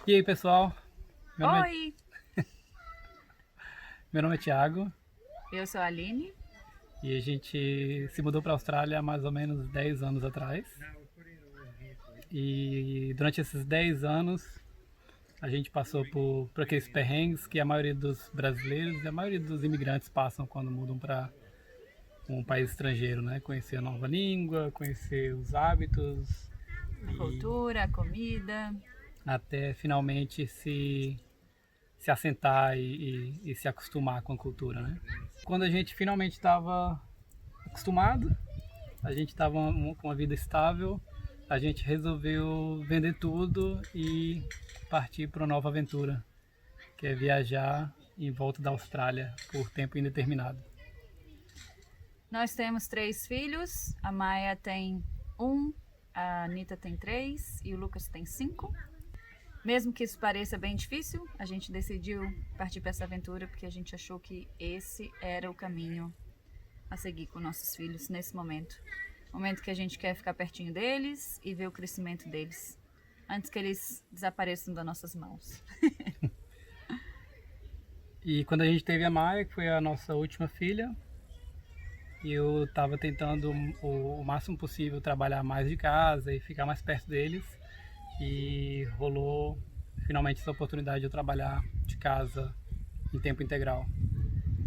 E aí, pessoal? Meu nome é, Oi, meu nome é Thiago eu sou a Aline. e a gente se mudou para a Austrália há mais ou menos 10 anos atrás. E durante esses 10 anos a gente passou por aqueles perrengues que a maioria dos brasileiros e a maioria dos imigrantes passam quando mudam para um país estrangeiro, né? Conhecer a nova língua, conhecer os hábitos A e cultura, a comida. até finalmente se assentar e se acostumar com a cultura, né? Quando a gente finalmente estava acostumado, a gente estava com uma vida estável, a gente resolveu vender tudo e partir para uma nova aventura, que é viajar em volta da Austrália por tempo indeterminado. Nós temos 3 filhos. A Maia tem 1, a Anitta tem 3 e o Lucas tem 5. Mesmo que isso pareça bem difícil, a gente decidiu partir para essa aventura porque a gente achou que esse era o caminho a seguir com nossos filhos nesse momento. Momento que a gente quer ficar pertinho deles e ver o crescimento deles antes que eles desapareçam das nossas mãos. E quando a gente teve a Maia, que foi a nossa última filha, eu estava tentando o máximo possível trabalhar mais de casa e ficar mais perto deles. E rolou finalmente essa oportunidade de eu trabalhar de casa em tempo integral.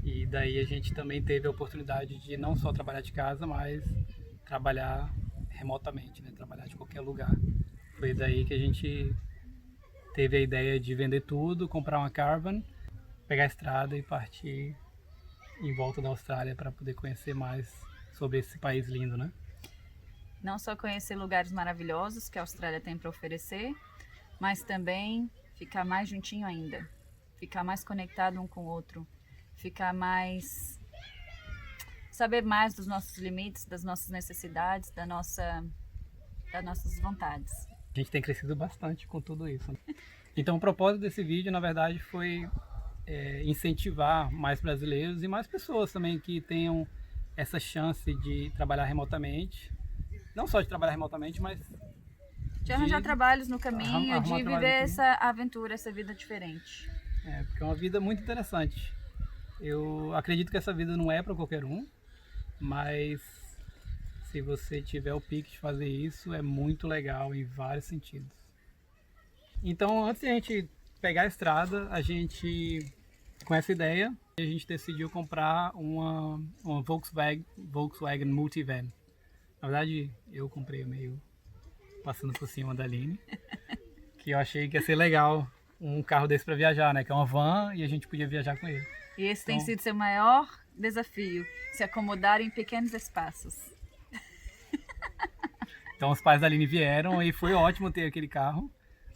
E daí a gente também teve a oportunidade de não só trabalhar de casa, mas trabalhar remotamente, né? Trabalhar de qualquer lugar. Foi daí que a gente teve a ideia de vender tudo, comprar uma caravan, pegar a estrada e partir em volta da Austrália para poder conhecer mais sobre esse país lindo, né? Não só conhecer lugares maravilhosos que a Austrália tem para oferecer, mas também ficar mais juntinho ainda, ficar mais conectado um com o outro, ficar mais saber mais dos nossos limites, das nossas necessidades, das nossas vontades. A gente tem crescido bastante com tudo isso, né? Então o propósito desse vídeo, na verdade, foi incentivar mais brasileiros e mais pessoas também que tenham essa chance de trabalhar remotamente. Não só de trabalhar remotamente, mas De arranjar trabalhos no arrumar caminho, de trabalho no viver caminho. essa aventura, essa vida diferente. Porque é uma vida muito interessante. Eu acredito que essa vida não é para qualquer um, mas se você tiver o pique de fazer isso, é muito legal em vários sentidos. Então, antes de a gente pegar a estrada, a gente, com essa ideia, a gente decidiu comprar uma Volkswagen Multivan. Na verdade, eu comprei meio passando por cima da Aline, que eu achei que ia ser legal um carro desse para viajar, né? Que é uma van e a gente podia viajar com ele. E esse tem Então, sido seu maior desafio, se acomodar em pequenos espaços. Então os pais da Aline vieram e foi ótimo ter aquele carro,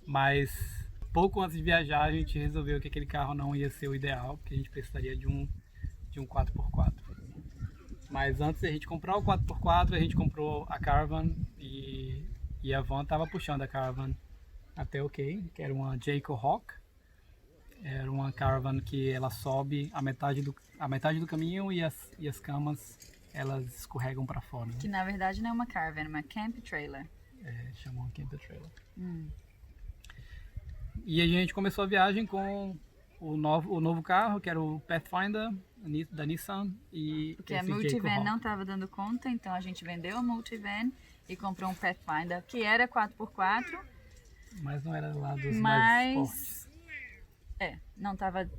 mas pouco antes de viajar a gente resolveu que aquele carro não ia ser o ideal, porque a gente precisaria de um 4x4. Mas antes de a gente comprar o 4x4, a gente comprou a Caravan e a van estava puxando a Caravan até ok, que era uma Jayco Hawk. Era uma Caravan que ela sobe a metade do caminho e as camas elas escorregam para fora, né? Que na verdade não é uma caravan, é uma camp trailer. Chamam camper trailer. E a gente começou a viagem com o novo carro, que era o Pathfinder da Nissan e Porque a esse Jayco multivan Hawk. não estava dando conta, então a gente vendeu a multivan e comprou um Pathfinder que era 4x4, Mas não era lá dos mais mas fortes. não estava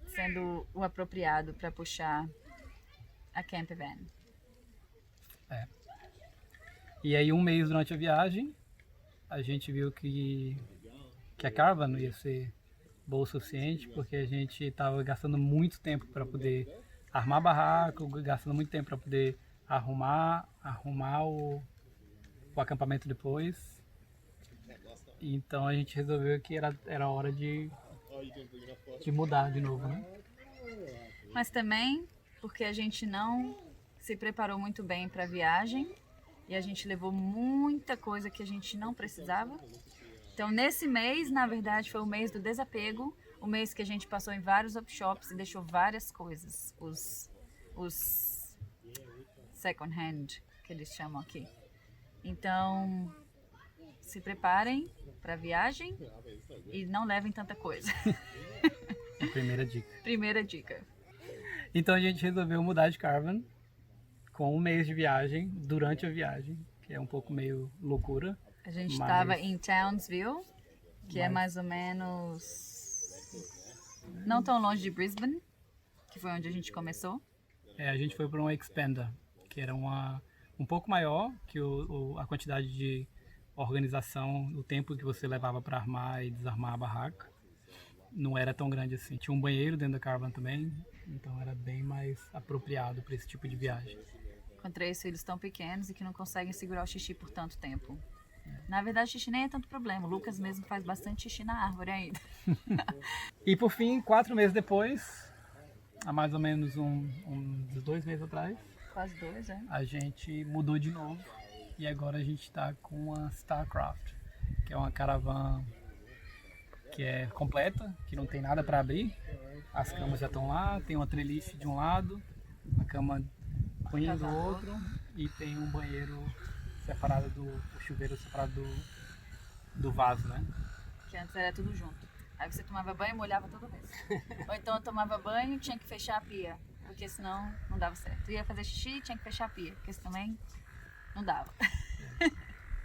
sendo o apropriado para puxar a camp van. E aí um mês durante a viagem, a gente viu que a Caravan não ia ser boa o suficiente, porque a gente estava gastando muito tempo para poder armar barraco, gastando muito tempo para poder arrumar o acampamento depois. Então a gente resolveu que era hora de mudar de novo, né? Mas também porque a gente não se preparou muito bem para a viagem e a gente levou muita coisa que a gente não precisava. Então, nesse mês, na verdade, foi o mês do desapego, o mês que a gente passou em vários workshops e deixou várias coisas, os second hand, que eles chamam aqui. Então, se preparem para a viagem e não levem tanta coisa. A primeira dica. Primeira dica. Então a gente resolveu mudar de caravan com um mês de viagem, durante a viagem, que é um pouco meio loucura. A gente mas- estava em Townsville, que é mais ou menos não tão longe de Brisbane, que foi onde a gente começou. A gente foi para uma Expander, que era um pouco maior que a quantidade de organização, o tempo que você levava para armar e desarmar a barraca. Não era tão grande assim. Tinha um banheiro dentro da caravan também, então era bem mais apropriado para esse tipo de viagem. Com 3 filhos tão pequenos e que não conseguem segurar o xixi por tanto tempo. Na verdade, o xixi nem é tanto problema. O Lucas mesmo faz bastante xixi na árvore ainda. E por fim, 4 meses depois, há mais ou menos uns 2 meses atrás, Quase 2, é? a gente mudou de novo e agora a gente está com a Starcraft, que é uma caravan que é completa, que não tem nada para abrir. As camas já estão lá, tem uma trelife de um lado, a cama queen do outro e tem um banheiro separado o chuveiro separado do vaso, né? Que antes era tudo junto. Aí você tomava banho e molhava toda vez. Ou então eu tomava banho e tinha que fechar a pia, porque senão não dava certo. Eu ia fazer xixi e tinha que fechar a pia, porque senão também não dava.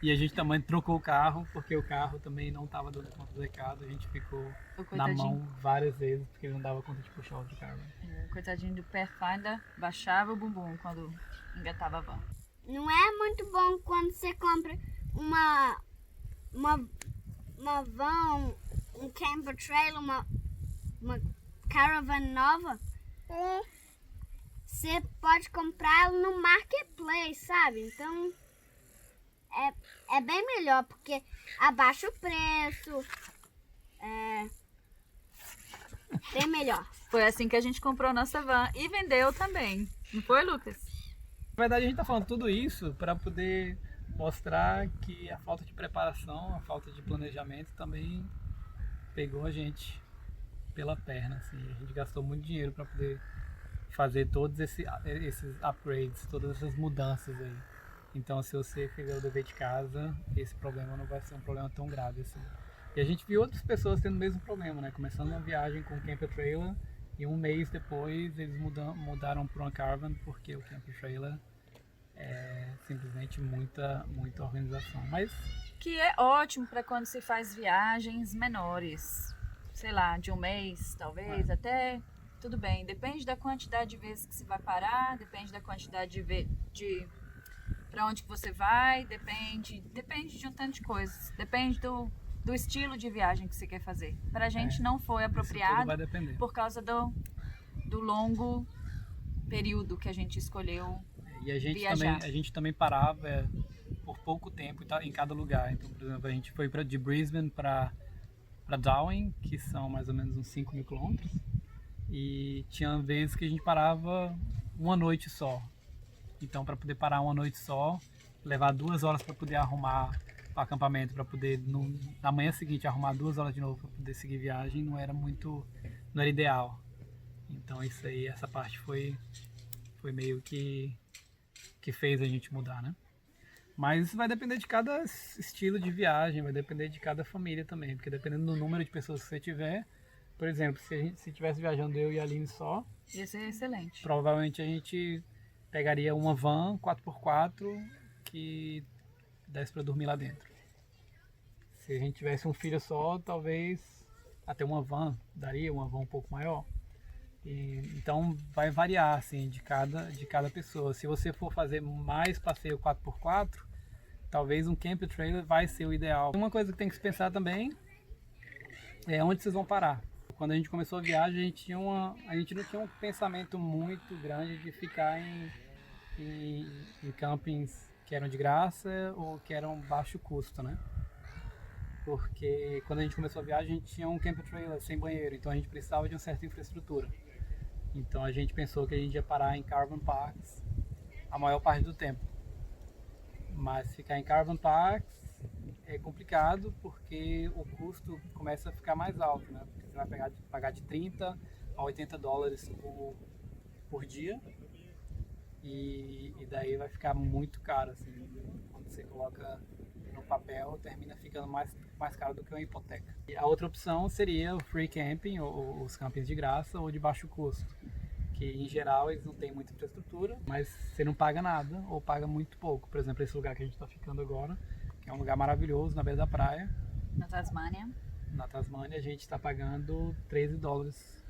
E a gente também trocou o carro, porque o carro também não estava dando conta do recado. A gente ficou O na coitadinho. mão várias vezes, porque ele não dava conta de puxar o de carro. O coitadinho do Pathfinder baixava o bumbum quando engatava a van. Não é muito bom quando você compra uma van, um camper trailer, uma caravan nova. Você pode comprar ela no marketplace, sabe? Então é bem melhor porque abaixa o preço. É bem melhor. Foi assim que a gente comprou nossa van e vendeu também. Não foi, Lucas? Na verdade, a gente está falando tudo isso para poder mostrar que a falta de preparação, a falta de planejamento também pegou a gente pela perna. Assim. A gente gastou muito dinheiro para poder fazer todos esses upgrades, todas essas mudanças aí. Então, se você fizer o dever de casa, esse problema não vai ser um problema tão grave assim. E a gente viu outras pessoas tendo o mesmo problema, né? Começando uma viagem com camper trailer e um mês depois eles mudaram para uma caravan porque o camper trailer é simplesmente muita organização. Mas Que é ótimo para quando se faz viagens menores. Sei lá, de um mês, talvez, até tudo bem. Depende da quantidade de vezes que você vai parar, depende da quantidade de para onde que você vai, depende de um tanto de coisas. Depende do estilo de viagem que você quer fazer. Pra gente não foi isso tudo apropriado vai depender. por causa do longo período que a gente escolheu. E a viajar. gente também parava por pouco tempo em cada lugar. Então, por exemplo, a gente foi de Brisbane para Darwin, que são mais ou menos uns 5.000 quilômetros. E tinha vezes que a gente parava uma noite só. Então, para poder parar uma noite só, levar 2 horas para poder arrumar o acampamento, para poder na manhã seguinte arrumar 2 horas de novo para poder seguir viagem, não era ideal. Então, isso aí, essa parte foi meio que fez a gente mudar, né? Mas isso vai depender de cada estilo de viagem, vai depender de cada família também, porque dependendo do número de pessoas que você tiver, por exemplo, se estivesse viajando eu e a Aline só, Ia ser excelente. provavelmente a gente pegaria uma van 4x4 que desse para dormir lá dentro. Se a gente tivesse um filho só, talvez até uma van daria, uma van um pouco maior. Então vai variar assim de cada pessoa. Se você for fazer mais passeio 4x4, talvez um camper trailer vai ser o ideal. Uma coisa que tem que se pensar também é onde vocês vão parar. Quando a gente começou a viagem, a gente não tinha um pensamento muito grande de ficar em campings que eram de graça ou que eram baixo custo, né? Porque quando a gente começou a viagem, a gente tinha um camper trailer sem banheiro, então a gente precisava de uma certa infraestrutura. Então a gente pensou que a gente ia parar em caravan parks a maior parte do tempo. Mas ficar em caravan parks é complicado porque o custo começa a ficar mais alto, né? Porque você vai pagar de 30 a 80 dólares por dia e daí vai ficar muito caro assim, quando você coloca no papel termina ficando mais caro do que uma hipoteca. E a outra opção seria o free camping, ou os campings de graça, ou de baixo custo, que em geral eles não têm muita infraestrutura, mas você não paga nada ou paga muito pouco. Por exemplo, esse lugar que a gente está ficando agora, que é um lugar maravilhoso na beira da praia. Na Tasmânia. Na Tasmânia a gente está pagando $13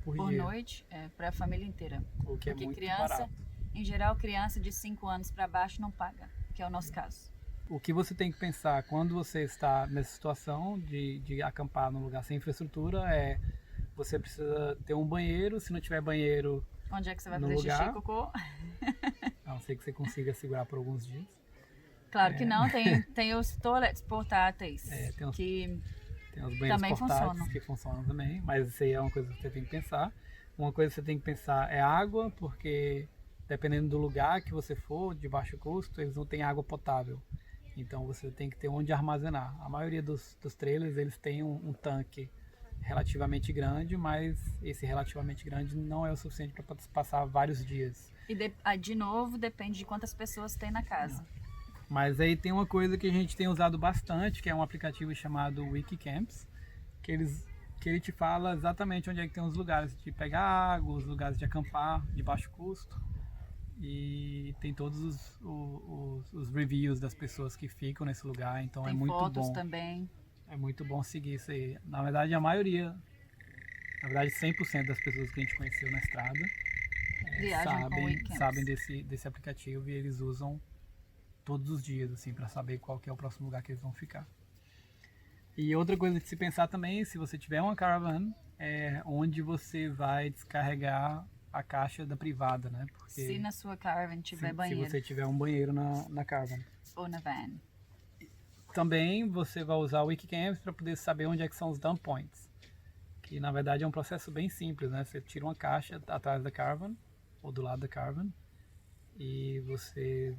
por dia. Noite, para a família inteira. O que é Porque muito criança, barato. em geral, criança de 5 anos para baixo não paga, que é o nosso caso. O que você tem que pensar quando você está nessa situação de acampar num lugar sem infraestrutura é: você precisa ter um banheiro. Se não tiver banheiro, Onde é que você vai no fazer lugar, xixi e cocô? a não ser que você consiga segurar por alguns dias. Claro que não, tem os toilettes portáteis, Tem uns que Tem os banheiros também portáteis funcionam. que funcionam também, mas isso aí é uma coisa que você tem que pensar. Uma coisa que você tem que pensar é água, porque dependendo do lugar que você for, de baixo custo, eles não têm água potável. Então você tem que ter onde armazenar. A maioria dos trailers, eles têm um tanque relativamente grande, mas esse relativamente grande não é o suficiente para passar vários dias. E de novo, depende de quantas pessoas tem na casa. Mas aí tem uma coisa que a gente tem usado bastante, que é um aplicativo chamado Wikicamps, que ele te fala exatamente onde é que tem os lugares de pegar água, os lugares de acampar de baixo custo. E tem todos os reviews das pessoas que ficam nesse lugar, então Tem é muito fotos bom. também. É muito bom seguir isso aí. Na verdade, 100% das pessoas que a gente conheceu na estrada Viagem com Wikicamps. sabem desse aplicativo, e eles usam todos os dias, assim, para saber qual que é o próximo lugar que eles vão ficar. E outra coisa de se pensar também, se você tiver uma caravan, é onde você vai descarregar a caixa da privada, né? Porque Se na sua caravan tiver banheiro. se você tiver um banheiro na caravan. Ou na van. Também você vai usar o Wikicamps para poder saber onde é que são os dump points. Que na verdade é um processo bem simples, né? Você tira uma caixa atrás da caravan, ou do lado da caravan, e você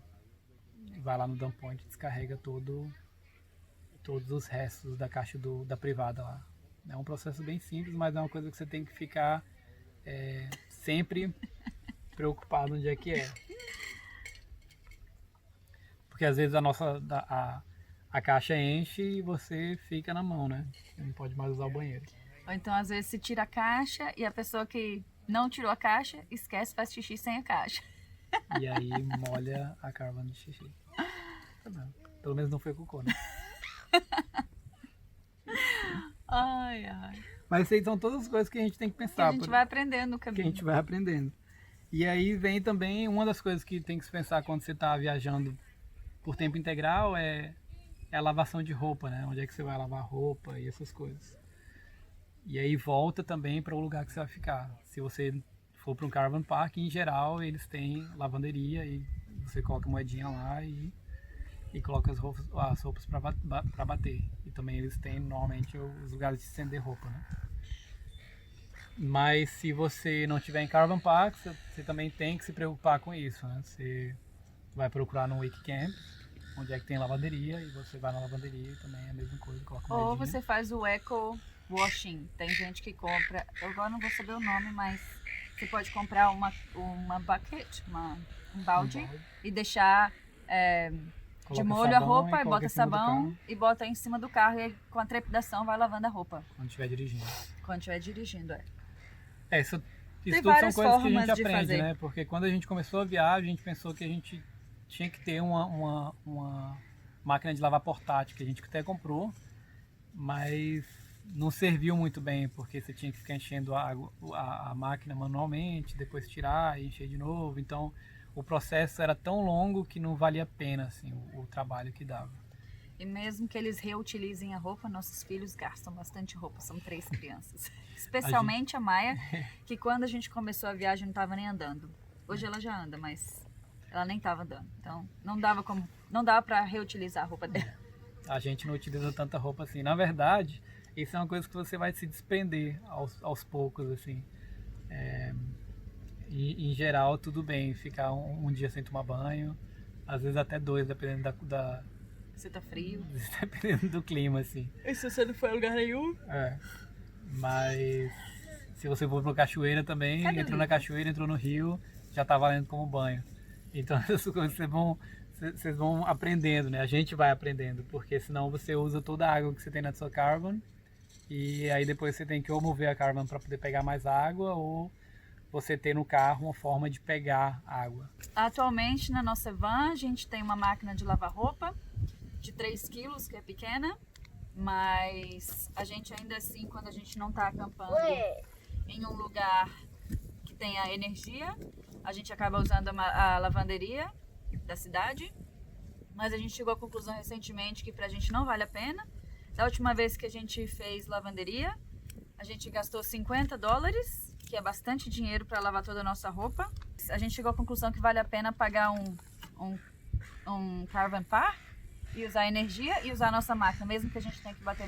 vai lá no dump point e descarrega todos os restos da caixa da privada lá. É um processo bem simples, mas é uma coisa que você tem que ficar sempre preocupado onde é que é. Porque às vezes a caixa enche e você fica na mão, né? Você não pode mais usar o banheiro. Ou então, às vezes, se tira a caixa e a pessoa que não tirou a caixa esquece, faz xixi sem a caixa. E aí molha a caravan de xixi. Tá bom. Pelo menos não foi cocô, né? Ai, ai. Mas isso aí são todas as coisas que a gente tem que Que pensar. a gente vai aprendendo no Que a caminho. gente vai aprendendo. E aí vem também uma das coisas que tem que se pensar quando você está viajando por tempo integral é a lavação de roupa, né? Onde é que você vai lavar roupa e essas coisas. E aí volta também para o lugar que você vai ficar. Se você for para um caravan park, em geral eles têm lavanderia e você coloca moedinha lá e coloca as roupas para bater. E também eles têm normalmente os lugares de estender roupa, né? Mas se você não tiver em caravan park, você também tem que se preocupar com isso, né? Você vai procurar no Wikicamp onde é que tem lavanderia, e você vai na lavanderia e também é a mesma coisa, coloca Ou moedinha. você faz o eco washing. Tem gente que compra, eu agora não vou saber o nome, mas você pode comprar uma bucket, um balde, e deixar de Coloca molho a sabão roupa, e e coloca bota em cima do sabão carro. e bota em cima do carro, e com a trepidação vai lavando a roupa Quando estiver dirigindo. quando estiver dirigindo. Isso Tem tudo são várias coisas que a formas gente de aprende, fazer. né? Porque quando a gente começou a viagem, a gente pensou que a gente tinha que ter uma máquina de lavar portátil, que a gente até comprou, mas não serviu muito bem, porque você tinha que ficar enchendo a máquina manualmente, depois tirar e encher de novo. Então o processo era tão longo que não valia a pena, assim, o trabalho que dava. E mesmo que eles reutilizem a roupa, nossos filhos gastam bastante roupa, são 3 crianças. Especialmente a Maia, que quando a gente começou a viagem não estava nem andando. Hoje ela já anda, mas ela nem estava andando. Então não dava para reutilizar a roupa dela. A gente não utiliza tanta roupa assim. Na verdade, isso é uma coisa que você vai se desprender aos poucos, assim. Em geral, tudo bem ficar um dia sem tomar banho, às vezes até 2, dependendo Você tá frio. dependendo do clima, assim. E se você não foi a lugar nenhum? Mas se você for pra cachoeira também, Cadê o entrou na livro? cachoeira, entrou no rio, já tá valendo como banho. Então essas coisas você vocês vão aprendendo, né? A gente vai aprendendo, porque senão você usa toda a água que você tem na sua caravan e aí depois você tem que ou mover a caravan para poder pegar mais água ou você ter no carro uma forma de pegar água. Atualmente na nossa van a gente tem uma máquina de lavar roupa de 3 quilos, que é pequena, mas a gente ainda assim, quando a gente não está acampando em um lugar que tenha energia, a gente acaba usando a lavanderia da cidade, mas a gente chegou à conclusão recentemente que pra gente não vale a pena. Da última vez que a gente fez lavanderia, a gente gastou $50, que é bastante dinheiro para lavar toda a nossa roupa. A gente chegou à conclusão que vale a pena pagar um caravan park e usar energia e usar a nossa máquina, mesmo que a gente tenha que bater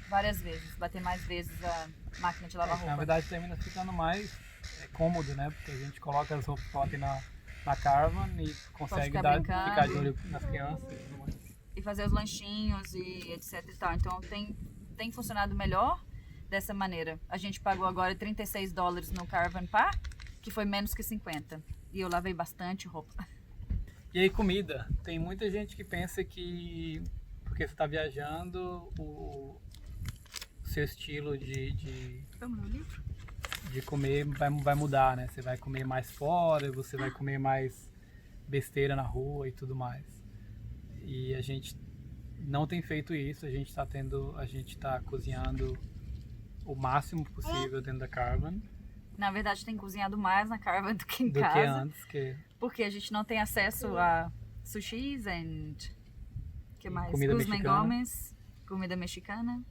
várias vezes, bater mais vezes a máquina de lavar roupa. Na verdade termina ficando mais cômodo, né? Porque a gente coloca as roupas que na caravan e consegue ficar de olho nas crianças e tudo mais. E fazer os lanchinhos e etc e tal. Então tem funcionado melhor dessa maneira. A gente pagou agora $36 no Caravan Park, que foi menos que 50. E eu lavei bastante roupa. E aí comida. Tem muita gente que pensa que porque você está viajando, o seu estilo de comer vai mudar, né? Você vai comer mais fora, você vai comer mais besteira na rua e tudo mais. E a gente não tem feito isso, a gente está cozinhando o máximo possível dentro da caravan. Na verdade tem cozinhado mais na caravan do que em do casa. Que antes, porque a gente não tem acesso a sushis e que mais? Comida Guzmán mexicana. Gomes, comida mexicana.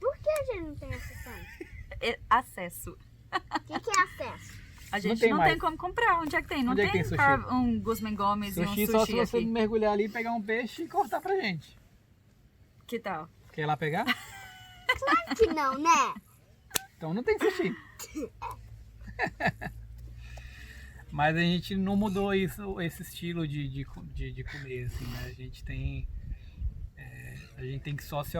Por que a gente não tem acesso? Acesso. O que é acesso? A gente tem não mais. tem como comprar. Onde é que tem? Não Onde é que tem tem sushi? um Guzmán Gomes e um Sushi sushi só se você aqui. mergulhar ali, pegar um peixe e cortar pra gente. Que tal? Quer ir lá pegar? Claro que não, né? Então não tem sushi. Mas a gente não mudou esse estilo de comer, assim, né? A gente tem que só se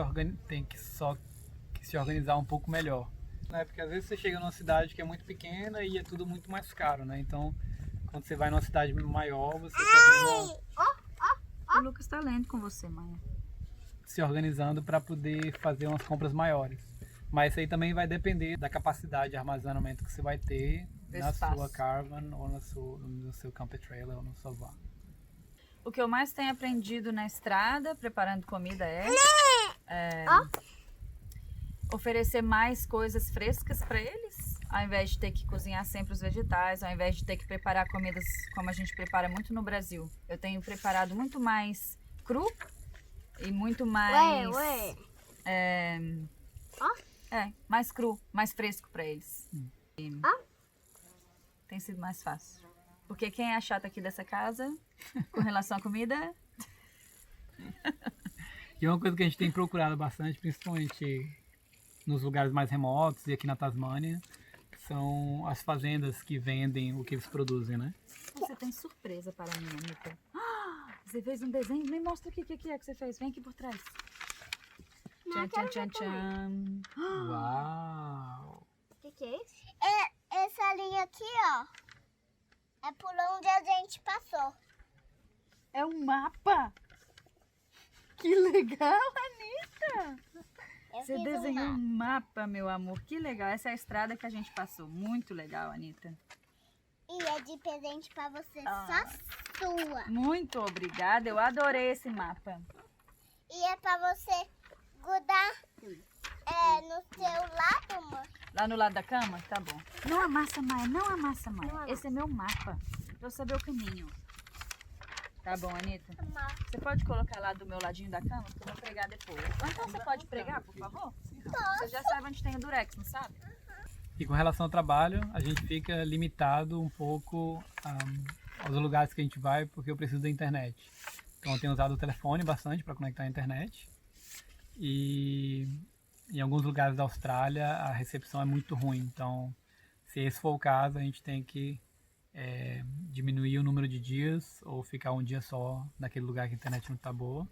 organizar um pouco melhor. Né? Porque às vezes você chega numa cidade que é muito pequena e é tudo muito mais caro, né? Então, quando você vai numa cidade maior, você termina O Lucas tá lendo com você, Maia. se organizando para poder fazer umas compras maiores. Mas isso aí também vai depender da capacidade de armazenamento que você vai ter na sua caravan ou no seu camper trailer ou no sua van. O que eu mais tenho aprendido na estrada, preparando comida, é oferecer mais coisas frescas para eles, ao invés de ter que cozinhar sempre os vegetais, ao invés de ter que preparar comidas como a gente prepara muito no Brasil. Eu tenho preparado muito mais cru e muito mais mais cru, mais fresco para eles. Tem sido mais fácil. Porque quem é a chata aqui dessa casa com relação à comida? E uma coisa que a gente tem procurado bastante, principalmente nos lugares mais remotos e aqui na Tasmânia, são as fazendas que vendem o que eles produzem, né? Você tem surpresa para mim, Anitta. Você fez um desenho? Me mostra o que é que você fez. Vem aqui por trás. Não, Tchan, tchan, tchan, tchan. Uau! O que é isso? Essa linha aqui, ó, é por onde a gente passou. É um mapa. Que legal, Anitta. Você desenhou um mapa, meu amor. Que legal. Essa é a estrada que a gente passou. Muito legal, Anitta. E é de presente pra você, só sua. Muito obrigada. Eu adorei esse mapa. E é pra você grudar no seu lado, amor. Lá no lado da cama? Tá bom. Não amassa, Maia. Não amassa, Maia. Não amassa. Esse é meu mapa. Pra eu saber o caminho. Tá bom, Anitta? Amor. Você pode colocar lá do meu ladinho da cama, que eu vou pregar depois. Ou então você pode pregar, por favor? Você já sabe onde tem o durex, não sabe? E com relação ao trabalho, a gente fica limitado um pouco aos lugares que a gente vai, porque eu preciso da internet. Então eu tenho usado o telefone bastante para conectar a internet. E em alguns lugares da Austrália a recepção é muito ruim. Então, se esse for o caso, a gente tem que diminuir o número de dias ou ficar um dia só naquele lugar que a internet não está boa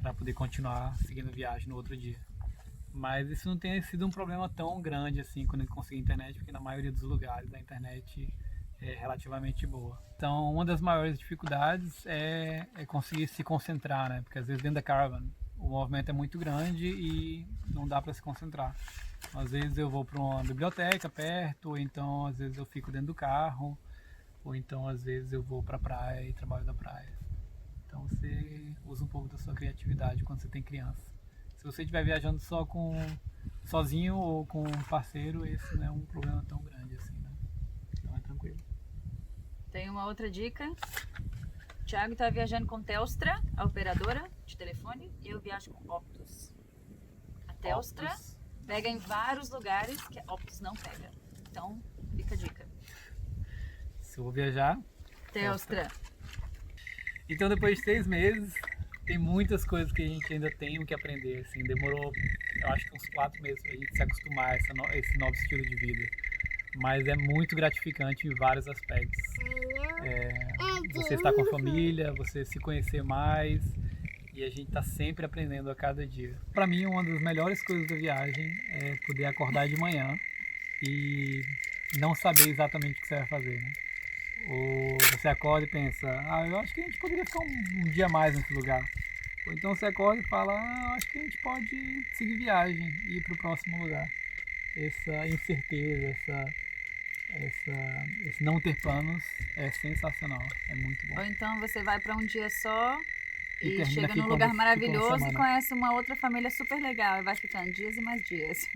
para poder continuar seguindo a viagem no outro dia. Mas isso não tem sido um problema tão grande assim quando a gente conseguir internet, porque na maioria dos lugares a internet relativamente boa. Então, uma das maiores dificuldades é conseguir se concentrar, né? Porque às vezes dentro da caravan o movimento é muito grande e não dá para se concentrar. Às vezes eu vou para uma biblioteca perto, ou então às vezes eu fico dentro do carro, ou então às vezes eu vou para a praia e trabalho da praia. Então você usa um pouco da sua criatividade quando você tem criança. Se você estiver viajando sozinho ou com um parceiro, esse não é um problema tão grande assim, né? Então é tranquilo. Tem uma outra dica. O Thiago está viajando com Telstra, a operadora de telefone, e eu viajo com Optus. A Telstra Optus. pega em vários lugares que a Optus não pega. Então, fica a dica. Se eu vou viajar, Telstra. então depois de 6 meses, tem muitas coisas que a gente ainda tem que aprender, assim, demorou, eu acho que uns 4 meses pra gente se acostumar a esse novo estilo de vida, mas é muito gratificante em vários aspectos. Você estar com a família, você se conhecer mais, e a gente tá sempre aprendendo a cada dia. Para mim, uma das melhores coisas da viagem é poder acordar de manhã e não saber exatamente o que você vai fazer, né? Ou você acorda e pensa, eu acho que a gente poderia ficar um dia mais nesse lugar. Ou então você acorda e fala, acho que a gente pode seguir viagem e ir para o próximo lugar. Essa incerteza, esse não ter planos é sensacional, é muito bom. Ou então você vai para um dia só E e termina chega aqui num como lugar se ficou uma maravilhoso e semana. conhece uma outra família super legal e vai ficando dias e mais dias.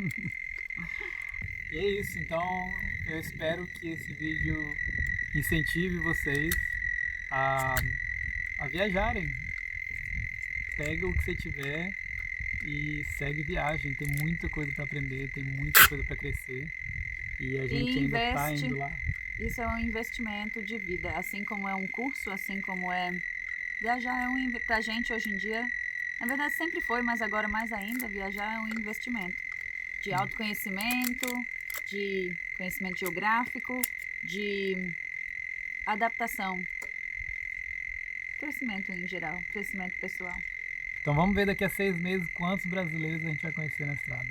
E é isso, então eu espero que esse vídeo incentive vocês a viajarem. Pega o que você tiver e segue viagem. Tem muita coisa para aprender, tem muita coisa para crescer. E a gente ainda está investe. indo lá. Isso é um investimento de vida, assim como é um curso, assim como é viajar pra gente hoje em dia. Na verdade sempre foi, mas agora mais ainda, viajar é um investimento de autoconhecimento, de conhecimento geográfico, de adaptação, crescimento em geral, crescimento pessoal. Então vamos ver daqui a 6 meses quantos brasileiros a gente vai conhecer na estrada.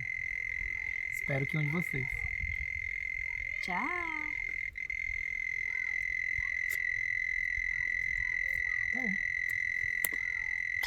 Espero que um de vocês. Tchau! Tá bom.